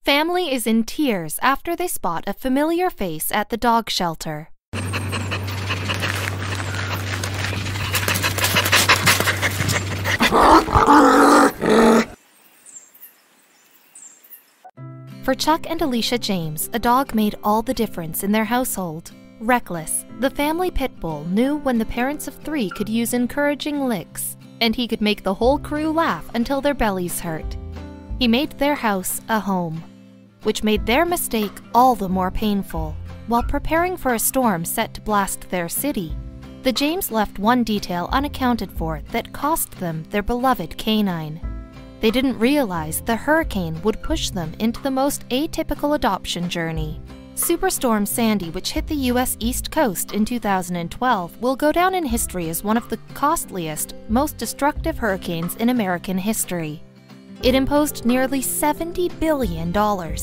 Family is in tears after they spot a familiar face at the dog shelter. For Chuck and Alicia James, a dog made all the difference in their household. Reckless, the family pit bull knew when the parents of 3 could use encouraging licks, and he could make the whole crew laugh until their bellies hurt. He made their house a home, which made their mistake all the more painful. While preparing for a storm set to blast their city, the James left one detail unaccounted for that cost them their beloved canine. They didn't realize the hurricane would push them into the most atypical adoption journey. Superstorm Sandy, which hit the U.S. East Coast in 2012, will go down in history as one of the costliest, most destructive hurricanes in American history. It imposed nearly $70 billion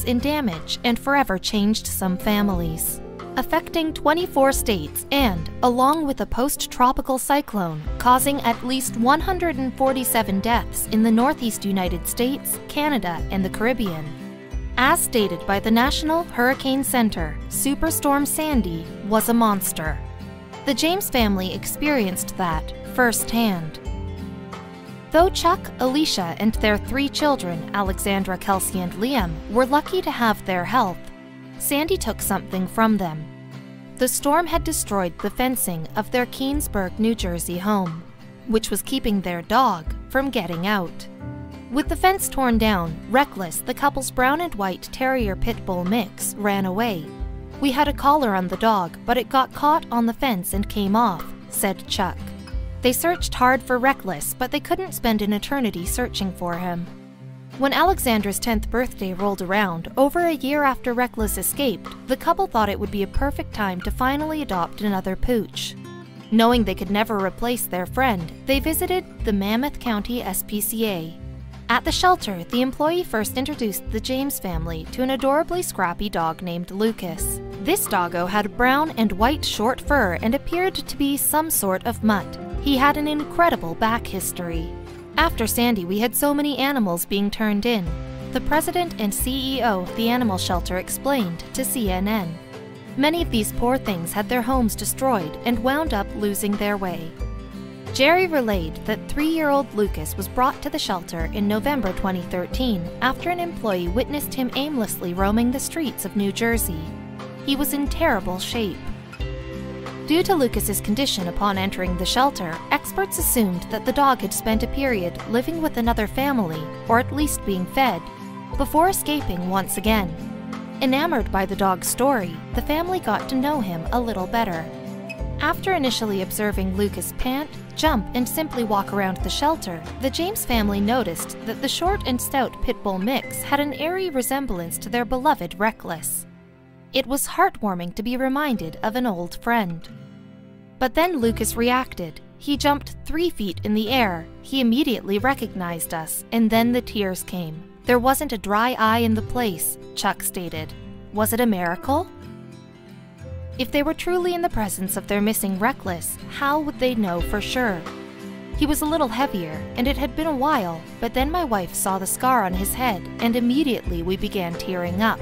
in damage and forever changed some families, affecting 24 states and, along with a post-tropical cyclone, causing at least 147 deaths in the Northeast United States, Canada, and the Caribbean. As stated by the National Hurricane Center, Superstorm Sandy was a monster. The James family experienced that firsthand. Though Chuck, Alicia, and their 3 children, Alexandra, Kelsey, and Liam, were lucky to have their health, Sandy took something from them. The storm had destroyed the fencing of their Keansburg, New Jersey home, which was keeping their dog from getting out. With the fence torn down, Reckless, the couple's brown and white terrier pit bull mix, ran away. "We had a collar on the dog, but it got caught on the fence and came off," said Chuck. They searched hard for Reckless, but they couldn't spend an eternity searching for him. When Alexandra's 10th birthday rolled around, over a year after Reckless escaped, the couple thought it would be a perfect time to finally adopt another pooch. Knowing they could never replace their friend, they visited the Monmouth County SPCA. At the shelter, the employee first introduced the James family to an adorably scrappy dog named Lucas. This doggo had brown and white short fur and appeared to be some sort of mutt. He had an incredible back history. After Sandy, we had so many animals being turned in, the president and CEO of the animal shelter explained to CNN. Many of these poor things had their homes destroyed and wound up losing their way. Jerry relayed that 3-year-old Lucas was brought to the shelter in November 2013 after an employee witnessed him aimlessly roaming the streets of New Jersey. He was in terrible shape. Due to Lucas's condition upon entering the shelter, experts assumed that the dog had spent a period living with another family, or at least being fed, before escaping once again. Enamored by the dog's story, the family got to know him a little better. After initially observing Lucas pant, jump, and simply walk around the shelter, the James family noticed that the short and stout pit bull mix had an eerie resemblance to their beloved Reckless. It was heartwarming to be reminded of an old friend. But then Lucas reacted. He jumped 3 feet in the air. He immediately recognized us, and then the tears came. "There wasn't a dry eye in the place," Chuck stated. "Was it a miracle?" If they were truly in the presence of their missing Reckless, how would they know for sure? He was a little heavier, and it had been a while, but then my wife saw the scar on his head, and immediately we began tearing up.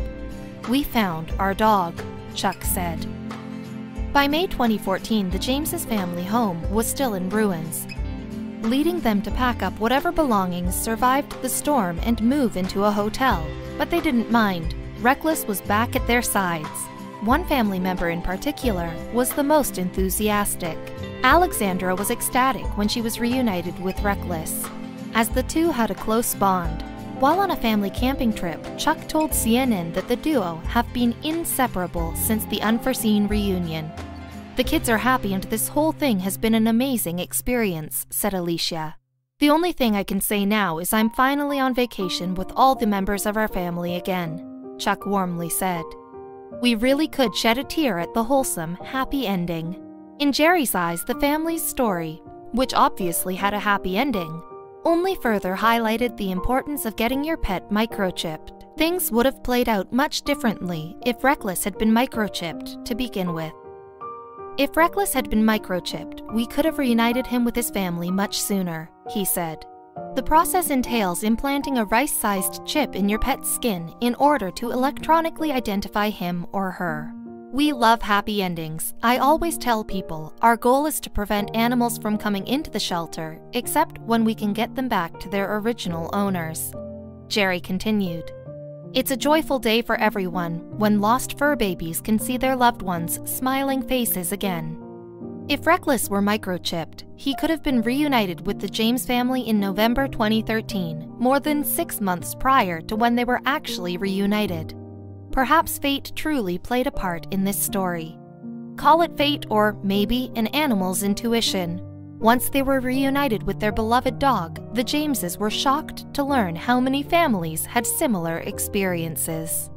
"We found our dog," Chuck said. By May 2014, the James' family home was still in ruins, leading them to pack up whatever belongings survived the storm and move into a hotel. But they didn't mind. Reckless was back at their sides. One family member in particular was the most enthusiastic. Alexandra was ecstatic when she was reunited with Reckless, as the two had a close bond. While on a family camping trip, Chuck told CNN that the duo have been inseparable since the unforeseen reunion. "The kids are happy and this whole thing has been an amazing experience," said Alicia. "The only thing I can say now is I'm finally on vacation with all the members of our family again," Chuck warmly said. We really could shed a tear at the wholesome, happy ending. In Jerry's eyes, the family's story, which obviously had a happy ending, only further highlighted the importance of getting your pet microchipped. Things would have played out much differently if Reckless had been microchipped to begin with. "If Reckless had been microchipped, we could have reunited him with his family much sooner," he said. The process entails implanting a rice-sized chip in your pet's skin in order to electronically identify him or her. We love happy endings. I always tell people our goal is to prevent animals from coming into the shelter, except when we can get them back to their original owners. Jerry continued, "It's a joyful day for everyone when lost fur babies can see their loved ones' smiling faces again." If Reckless were microchipped, he could have been reunited with the James family in November 2013, more than 6 months prior to when they were actually reunited. Perhaps fate truly played a part in this story. Call it fate or maybe an animal's intuition. Once they were reunited with their beloved dog, the Jameses were shocked to learn how many families had similar experiences.